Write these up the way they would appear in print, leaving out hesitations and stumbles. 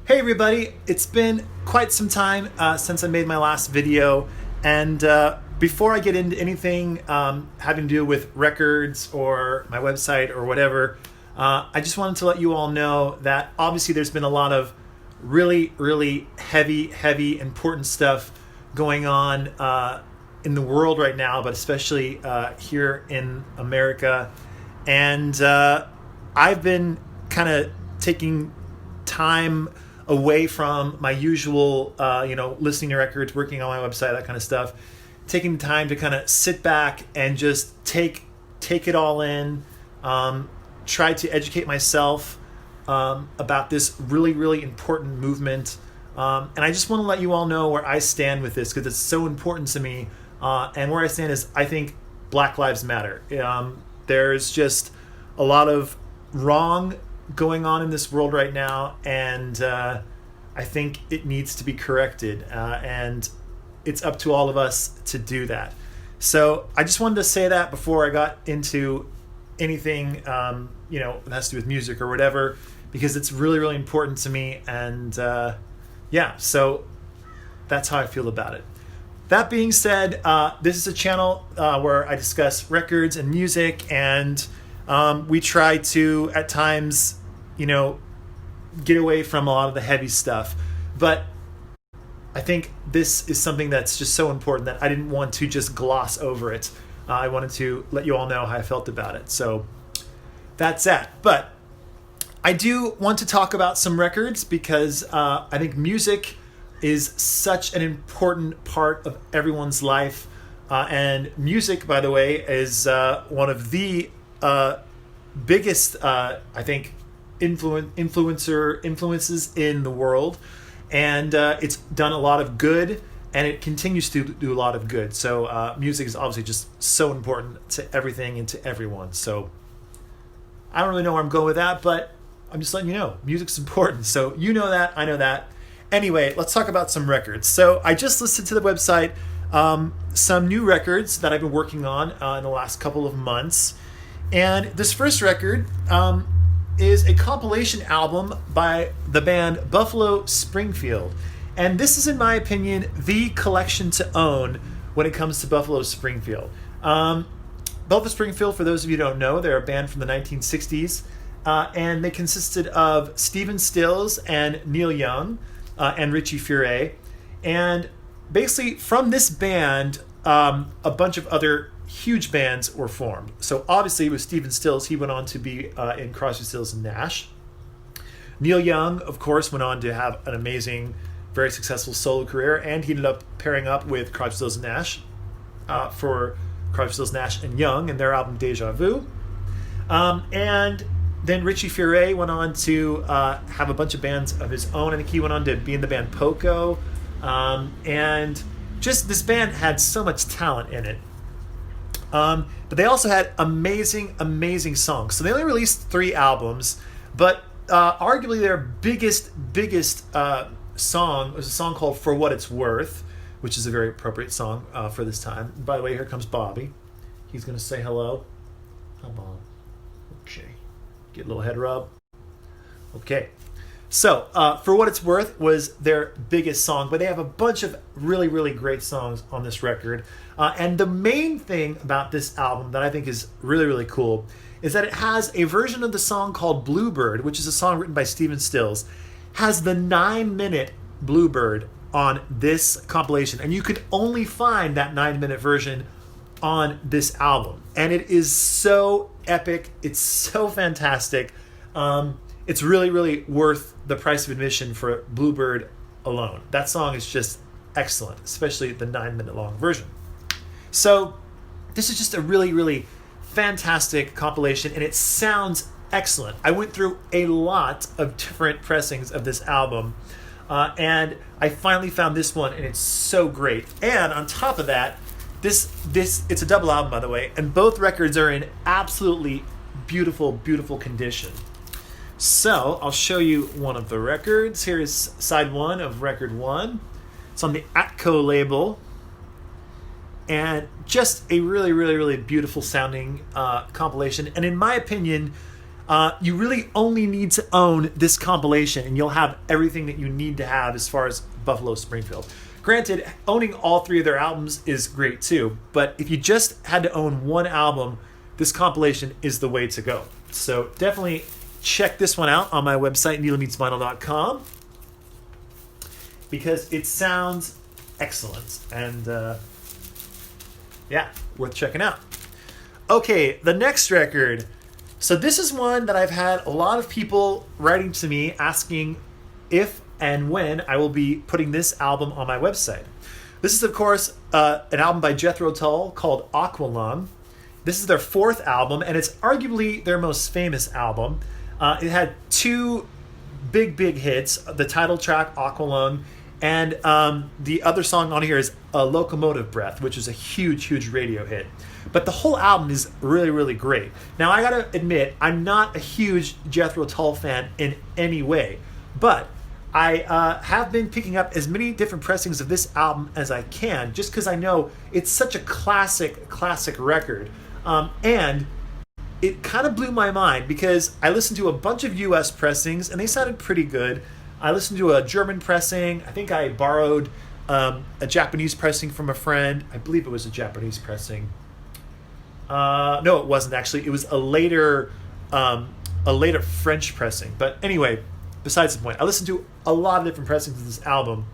Hey everybody, it's been quite some time since I made my last video, and before I get into anything having to do with records or my website or whatever, I just wanted to let you all know that obviously there's been a lot of really heavy, important stuff going on in the world right now, but especially here in America, and I've been kind of taking time away from my usual, listening to records, working on my website, that kind of stuff, taking the time to kind of sit back and just take it all in, try to educate myself about this really important movement. And I just want to let you all know where I stand with this because it's so important to me. And where I stand is I think Black Lives Matter. There's just a lot of wrong going on in this world right now, and I think it needs to be corrected, and it's up to all of us to do that. So I just wanted to say that before I got into anything that has to do with music or whatever, because it's really important to me, and so that's how I feel about it. That being said, this is a channel where I discuss records and music, and we try to, at times, get away from a lot of the heavy stuff. But I think this is something that's just so important that I didn't want to just gloss over it. I wanted to let you all know how I felt about it. So that's that. But I do want to talk about some records because I think music is such an important part of everyone's life. And music, by the way, is one of the biggest, I think, influences in the world, and it's done a lot of good, and it continues to do a lot of good. So music is obviously just so important to everything and to everyone. So I don't really know where I'm going with that, but I'm just letting you know music's important. So you know that, I know that. Anyway, let's talk about some records. So I just listed to the website some new records that I've been working on in the last couple of months. And this first record is a compilation album by the band Buffalo Springfield. And this is, in my opinion, the collection to own when it comes to Buffalo Springfield. Buffalo Springfield, for those of you who don't know, they're a band from the 1960s. And they consisted of Stephen Stills and Neil Young and Richie Furay. And basically, from this band, a bunch of other huge bands were formed. So obviously with Stephen Stills, he went on to be in Crosby, Stills and Nash. Neil Young, of course, went on to have an amazing, very successful solo career, and he ended up pairing up with Crosby, Stills and Nash for Crosby, Stills, Nash and Young and their album Deja Vu. And then Richie Furay went on to have a bunch of bands of his own. I think he went on to be in the band Poco. And just this band had so much talent in it. But they also had amazing songs. So they only released 3 albums, but arguably their biggest song was a song called For What It's Worth, which is a very appropriate song for this time. By the way, here comes Bobby. He's going to say hello. Hi, Bob. Okay. Get a little head rub. Okay. So, For What It's Worth was their biggest song, but they have a bunch of really great songs on this record. And the main thing about this album that I think is really cool is that it has a version of the song called Bluebird, which is a song written by Stephen Stills, has the 9-minute Bluebird on this compilation. And you can only find that 9-minute version on this album. And it is so epic. It's so fantastic. It's really worth the price of admission for Bluebird alone. That song is just excellent, especially the 9-minute long version. So this is just a really fantastic compilation, and it sounds excellent. I went through a lot of different pressings of this album, and I finally found this one, and it's so great. And on top of that, this it's a double album, by the way, and both records are in absolutely beautiful condition. So I'll show you one of the records. Here is side 1 of record 1. It's on the Atco label, and just a really beautiful sounding compilation. And in my opinion, You really only need to own this compilation, and you'll have everything that you need to have as far as Buffalo Springfield. Granted, owning all 3 of their albums is great too, but if you just had to own one album, this compilation is the way to go. So definitely check this one out on my website, needlemeetsvinyl.com, because it sounds excellent, and yeah, worth checking out. Okay, the next record. So this is one that I've had a lot of people writing to me asking if and when I will be putting this album on my website. This is, of course, an album by Jethro Tull called Aqualung. This is their 4th album, and it's arguably their most famous album. It had 2 big hits, the title track, Aqualung, and the other song on here is Locomotive Breath, which is a huge radio hit. But the whole album is really great. Now, I gotta admit, I'm not a huge Jethro Tull fan in any way, but I have been picking up as many different pressings of this album as I can, just because I know it's such a classic record. And it kind of blew my mind because I listened to a bunch of US pressings and they sounded pretty good. I listened to a German pressing. I think I borrowed a Japanese pressing from a friend. I believe it was a Japanese pressing. No, it wasn't actually. It was a later French pressing. But anyway, besides the point, I listened to a lot of different pressings of this album,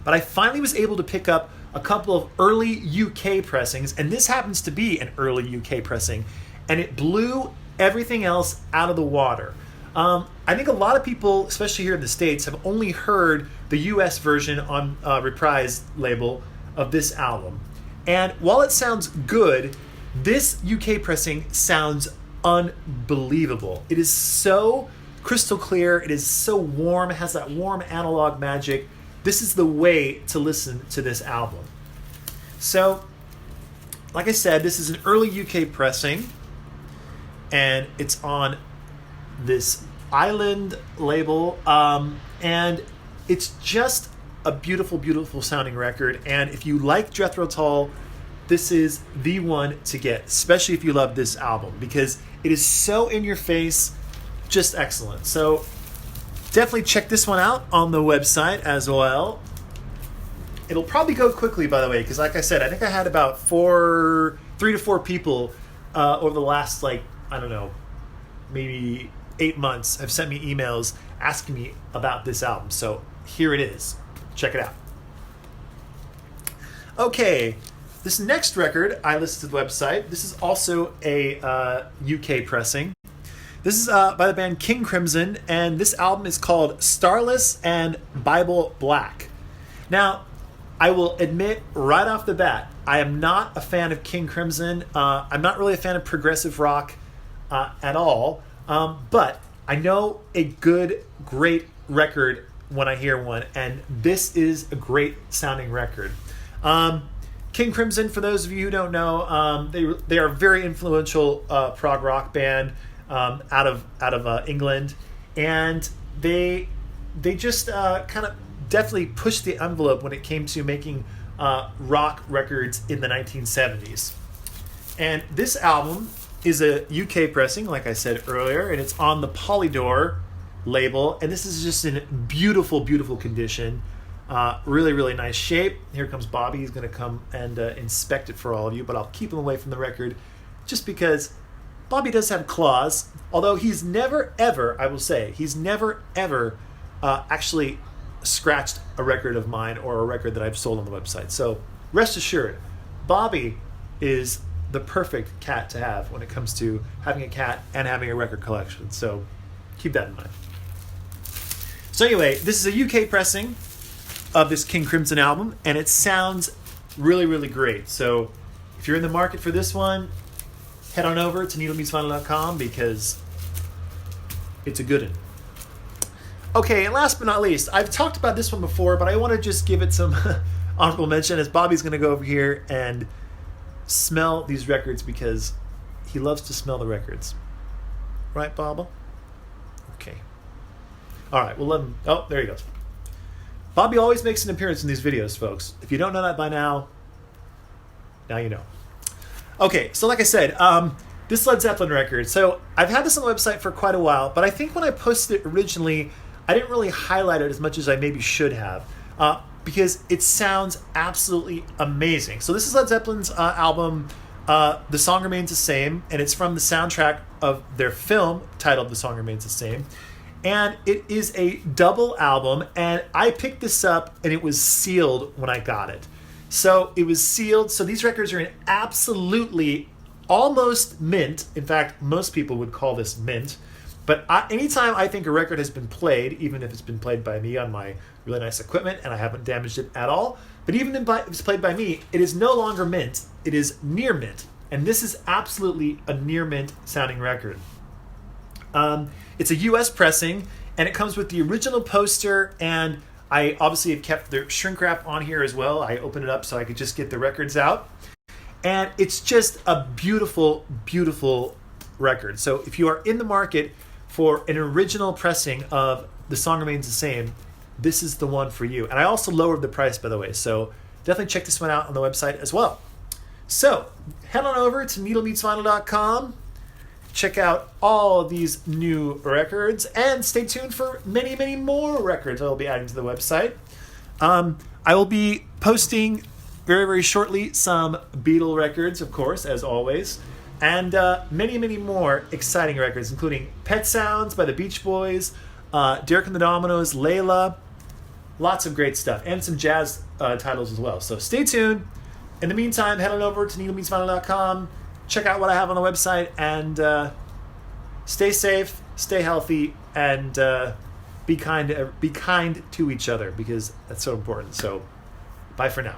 but I finally was able to pick up a couple of early UK pressings, and this happens to be an early UK pressing, and it blew everything else out of the water. I think a lot of people, especially here in the States, have only heard the US version on Reprise label of this album. And while it sounds good, this UK pressing sounds unbelievable. It is so crystal clear. It is so warm. It has that warm analog magic. This is the way to listen to this album. So, like I said, this is an early UK pressing, and it's on this Island label, and it's just a beautiful sounding record. And if you like Jethro Tull, this is the one to get, especially if you love this album, because it is so in your face, just excellent. So definitely check this one out on the website as well. It'll probably go quickly, by the way, because like I said, I think I had about 3 to 4 people over the last, maybe 8 months have sent me emails asking me about this album. So here it is. Check it out. Okay, this next record I listed to the website. This is also a UK pressing. This is by the band King Crimson, and this album is called Starless and Bible Black. Now, I will admit right off the bat, I am not a fan of King Crimson. I'm not really a fan of progressive rock at all, but I know a great record when I hear one, and this is a great sounding record. King Crimson, for those of you who don't know, they are a very influential prog rock band out of England, and they just kind of definitely pushed the envelope when it came to making rock records in the 1970s. And this album is a UK pressing, like I said earlier, and it's on the Polydor label, and this is just in beautiful condition. Really nice shape. Here comes Bobby. He's going to come and inspect it for all of you, but I'll keep him away from the record just because Bobby does have claws, although he's never ever, I will say, he's never ever actually scratched a record of mine or a record that I've sold on the website. So rest assured, Bobby is the perfect cat to have when it comes to having a cat and having a record collection. So keep that in mind. So anyway, this is a UK pressing of this King Crimson album, and it sounds really great. So if you're in the market for this one, head on over to needlemeetsvinyl.com because it's a good one. Okay, and last but not least, I've talked about this one before, but I want to just give it some honorable mention as Bobby's going to go over here and smell these records because he loves to smell the records. Right, Bobble? Okay. All right, we'll let him... Oh, there he goes. Bobby always makes an appearance in these videos, folks. If you don't know that by now you know. Okay, so like I said, This Led Zeppelin record. So I've had this on the website for quite a while, but I think when I posted it originally, I didn't really highlight it as much as I maybe should have, because it sounds absolutely amazing. So this is Led Zeppelin's album, The Song Remains the Same, and it's from the soundtrack of their film titled The Song Remains the Same. And it is a double album, and I picked this up and it was sealed when I got it. So it was sealed. So these records are in absolutely almost mint. In fact, most people would call this mint. But anytime I think a record has been played, even if it's been played by me on my really nice equipment and I haven't damaged it at all, but even if it's played by me, it is no longer mint. It is near mint. And this is absolutely a near mint sounding record. It's a US pressing, and it comes with the original poster, and I obviously have kept the shrink wrap on here as well. I opened it up so I could just get the records out. And it's just a beautiful, beautiful record. So if you are in the market for an original pressing of The Song Remains the Same, this is the one for you. And I also lowered the price, by the way, so definitely check this one out on the website as well. So head on over to needlemeetsvinyl.com. Check out all of these new records and stay tuned for many, many more records I'll be adding to the website. I will be posting very, very shortly some Beatle records, of course, as always, and many, many more exciting records, including Pet Sounds by the Beach Boys, Derek and the Dominoes, Layla, lots of great stuff, and some jazz titles as well. So stay tuned. In the meantime, head on over to needlemeetsvinyl.com. Check out what I have on the website, and stay safe, stay healthy, and be kind to each other, because that's so important. So bye for now.